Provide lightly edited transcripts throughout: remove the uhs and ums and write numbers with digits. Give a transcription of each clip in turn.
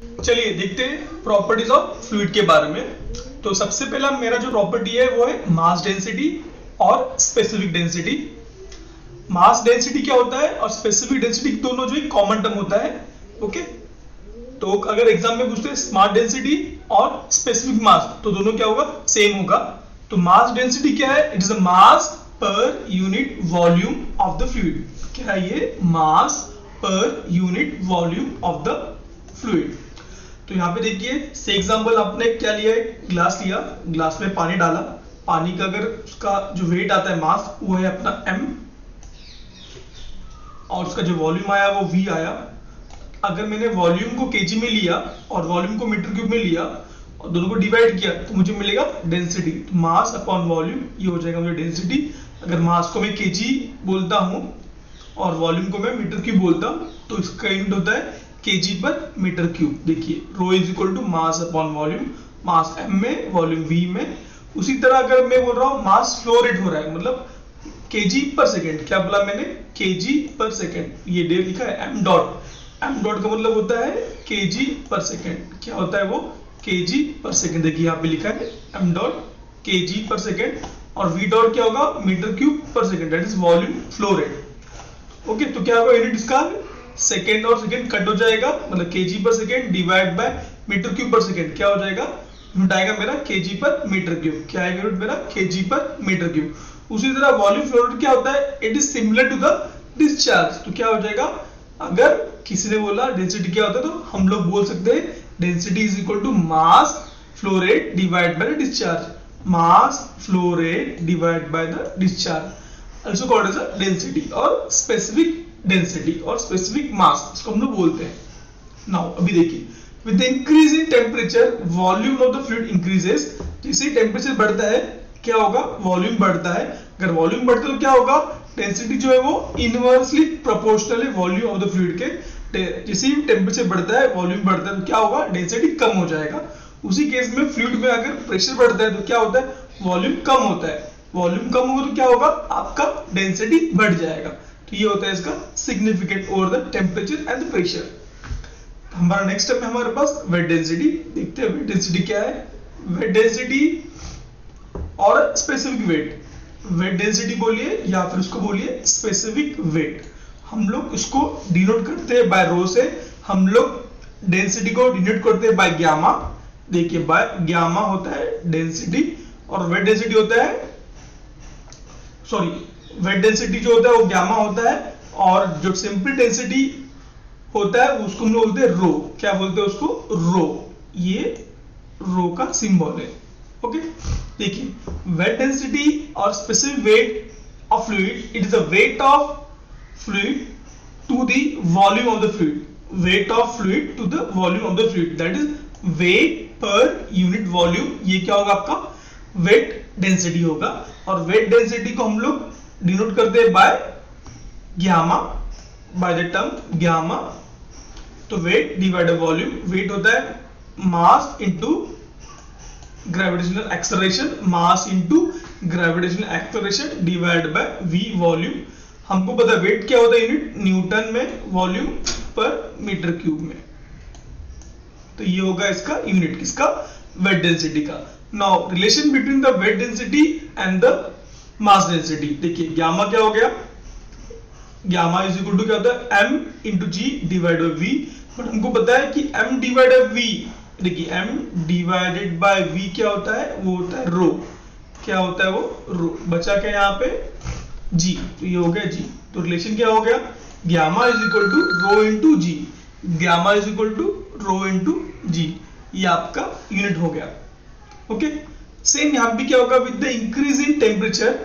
चलिए देखते हैं प्रॉपर्टीज ऑफ फ्लूइड के बारे में। तो सबसे पहला मेरा जो प्रॉपर्टी है वो है मास डेंसिटी और स्पेसिफिक डेंसिटी। मास डेंसिटी क्या होता है और स्पेसिफिक डेंसिटी दोनों जो एक कॉमन टर्म होता है। ओके, तो अगर एग्जाम में पूछते हैं मास डेंसिटी और स्पेसिफिक मास तो दोनों क्या होगा, सेम होगा। तो मास डेंसिटी क्या है, it is the mass per unit volume of the fluid. क्या है ये, mass per unit volume of the fluid. तो यहाँ पे देखिए से एग्जांपल आपने क्या लिया है, ग्लास लिया, ग्लास में पानी डाला, पानी का अगर उसका जो वेट आता है मास वो है अपना m और उसका जो वॉल्यूम आया वो v आया। अगर मैंने वॉल्यूम को केजी में लिया और वॉल्यूम को मीटर क्यूब में लिया और दोनों को डिवाइड किया तो मुझे मिलेगा डेंसिटी। तो मास अपॉन वॉल्यूम ये हो जाएगा मुझे डेंसिटी। अगर मास को मैं केजी बोलता हूं और वॉल्यूम को मैं मीटर क्यूब बोलता हूं तो इसका यूनिट होता है केजी पर मीटर क्यूब। देखिए rho is equal to mass upon volume, mass m में वॉल्यूम v में। उसी तरह अगर मैं बोल रहा हूँ मास फ्लो रेट हो रहा है, मतलब केजी पर सेकेंड, क्या बोला मैंने, केजी पर सेकेंड, ये डे लिखा है m डॉट। m डॉट का मतलब होता है केजी पर सेकेंड। क्या होता है वो, केजी पर सेकेंड। देखिए यहाँ पे लिखा है m dot KG per second और v डॉट क्या होगा, metre cube per second, that is volume flow rate. Okay, तो क्या होगा यूनिट इसका, सेकेंड और सेकेंड कट हो जाएगा, मतलब kg per second divide by metre cube per second, क्या हो जाएगा, यूनिट आएगा मेरा केजी पर मीटर क्यूब। क्या आएगा यूनिट मेरा, केजी पर मीटर क्यूब। उसी तरह वॉल्यूम फ्लो रेट क्या होता है, it is similar to the discharge. तो क्या हो जाएगा, अगर किसी ने बोला डेंसिटी क्या होता है तो हम लोग बोल सकते हैं density is equal to mass flow rate divide by the discharge. Mass flow rate divide by the discharge also called as a density और specific density और specific mass, इसको हम लोग बोलते हैं। Now अभी देखिए, with the increase in temperature volume of the fluid increases। जैसे ही टेम्परेचर बढ़ता है क्या होगा, वॉल्यूम बढ़ता है। अगर वॉल्यूम बढ़ता है तो क्या होगा, डेंसिटी जो है वो इनवर्सली प्रोपोर्शनल है वॉल्यूम ऑफ द फ्लूइड के। जैसे ही टेम्परेचर बढ़ता है, वॉल्यूम बढ़ता है तो क्या होगा, डेंसिटी कम हो जाएगा। उसी केस में फ्लूइड में अगर प्रेशर बढ़ता है तो क्या होता है, वॉल्यूम कम होता है। वॉल्यूम कम होगा तो क्या होगा, आपका डेंसिटी बढ़ जाएगा। तो ये होता है इसका significant over the temperature and the pressure. हमारा नेक्स्ट स्टेप है हमारे पास वेट डेंसिटी। देखते हैं वेट डेंसिटी क्या है। वेट डेंसिटी और स्पेसिफिक वेट, वेट डेंसिटी बोलिए या फिर उसको बोलिए स्पेसिफिक वेट। हम लोग इसको डिनोट करते हैं बाय रो से। हम लोग डेंसिटी को डिनोट करते हैं बाय ग्यामा। देखिए बाय ग्यामा होता है डेंसिटी और वेट डेंसिटी होता है, सॉरी, वेट डेंसिटी जो होता है वो गामा होता है और जो सिंपल डेंसिटी होता है उसको हम लोग बोलते हैं रो। क्या बोलते हैं उसको, रो। ये रो का सिंबल है। ओके, देखिए वेट डेंसिटी और specific weight of fluid, it is the weight of fluid to the volume of the fluid. Weight of fluid to the volume of the fluid, that is weight per unit volume. ये क्या होगा आपका, weight density होगा। और weight density को हम लोग denote करते हैं by gamma, by the term gamma. तो वेट डिवाइडेड वॉल्यूम, वेट होता है mass into gravitational acceleration, mass into gravitational acceleration divide by v volume. हमको पता है वेट क्या होता है यूनिट, न्यूटन में, वॉल्यूम पर मीटर क्यूब में। तो ये होगा इसका यूनिट किसका, वेट डेंसिटी का। Now relation between the weight density and the mass density। देखिए गामा क्या हो गया, गामा इज इक्वल टू क्या होता है, m into g divide by v. But हमको पता है कि m डिवाइडेड बाई v, देखिए m डिवाइडेड बाय v क्या होता है, वो होता है रो। क्या होता है वो, रो। बचा क्या यहाँ पे, g। तो ये हो गया g। तो रिलेशन क्या हो गया, gamma is equal to rho into g. Gamma is equal to rho into g, ये आपका यूनिट हो गया। ओके, सेम यहाँ भी क्या होगा, with the increase in temperature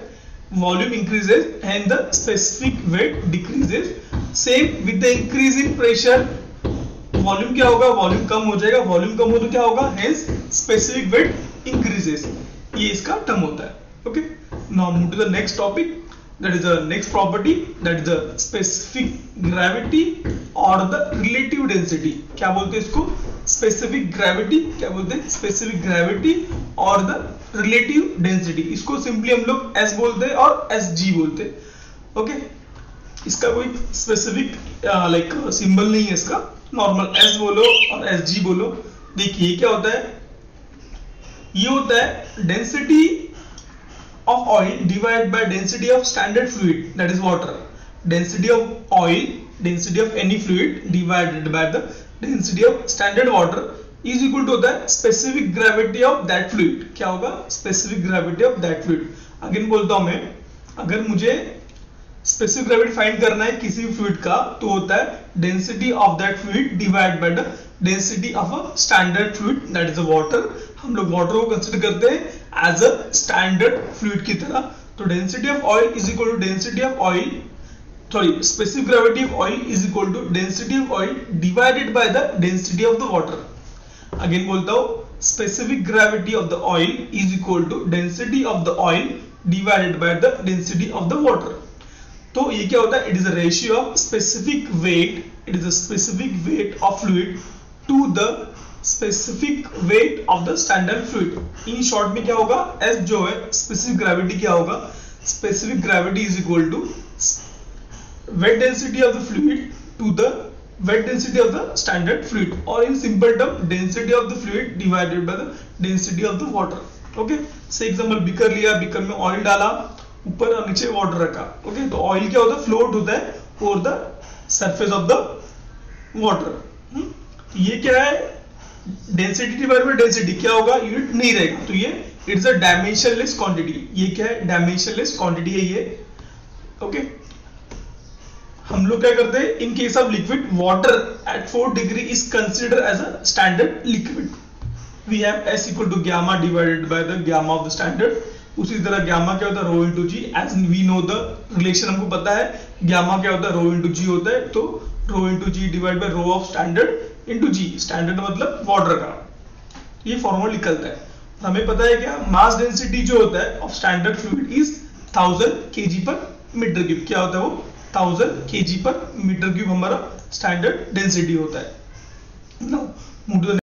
volume increases and the specific wait decreases. Same with the increase in pressure volume क्या होगा, वॉल्यूम कम हो जाएगा। वॉल्यूम कम हो तो क्या होगा, हेंस स्पेसिफिक वेट इंक्रीजेस। ये इसका टर्म होता है। Okay, now move to the next topic, that is the next property, that is the specific gravity और द रिलेटिव डेंसिटी। क्या बोलते हैं इसको, स्पेसिफिक ग्रेविटी। क्या बोलते हैं, स्पेसिफिक ग्रेविटी और द रिलेटिव डेंसिटी। इसको सिंपली हम लोग एस बोलते हैं और एस जी बोलते हैं। ओके, इसका कोई स्पेसिफिक लाइक सिंबल नहीं है इसका, नॉर्मल एस बोलो और एस जी बोलो। देखिए क्या होता है, ये होता है density of oil divided by density of standard fluid, that is water. Density of oil, density of any fluid divided by the density of standard water is equal to होता है specific gravity of that fluid। क्या होगा, specific gravity of that fluid। Again बोलता हूं मैं, अगर मुझे specific gravity find करना है किसी भी फ्लूइड का, तो होता है density of that fluid divide by the density of a standard fluid, that is a water. हम लोग वाटर को कंसीडर करते हैं एज अ स्टैंडर्ड फ्लूइड की तरह। तो density of oil is equal to density of oil, sorry specific gravity of oil is equal to density of oil divided by the density of the water. Again बोलता हूं, specific gravity of the oil is equal to density of the oil divided by the density of the water. तो ये क्या होता है, it is a ratio of specific weight, it is a specific weight of fluid to the specific weight of the standard fluid. In short में क्या होगा, S जो है स्पेसिफिक ग्रेविटी क्या होगा, specific gravity is equal to weight density of the fluid to the weight density of the standard fluid, और in simple term density of the fluid divided by the density of the water. Okay, say example beaker लिया, beaker में oil डाला, ऊपर और नीचे water रखा। Okay, तो oil क्या होता है, फ्लोट होता है over the surface of the water. ये क्या है, डेंसिटी डिवाइड बाय डेंसिटी क्या होगा, यूनिट नहीं रहेगा, तो ये इट्स अ डायमेंशनलेस क्वांटिटी। ये क्या है, डायमेंशनलेस क्वांटिटी है ये। ओके, हम लोग क्या करते हैं, in case of liquid water at 4 degree is considered as a standard liquid. We have S equal to gamma divided by the gamma of the standard. उसी तरह गामा क्या होता है, rho into g, as we know the relation हमको पता है, gamma क्या होता है, रो इंटू जी होता है, तो rho into g divide by rho of standard into g, standard मतलब वाटर का, ये फॉर्मूला निकलता है। हमें पता है क्या, मास डेंसिटी जो होता है of standard fluid is 1000 kg पर मीटर क्यूब। क्या होता है वो, 1000 kg पर मीटर क्यूब हमारा स्टैंडर्ड डेंसिटी होता है। Now move to the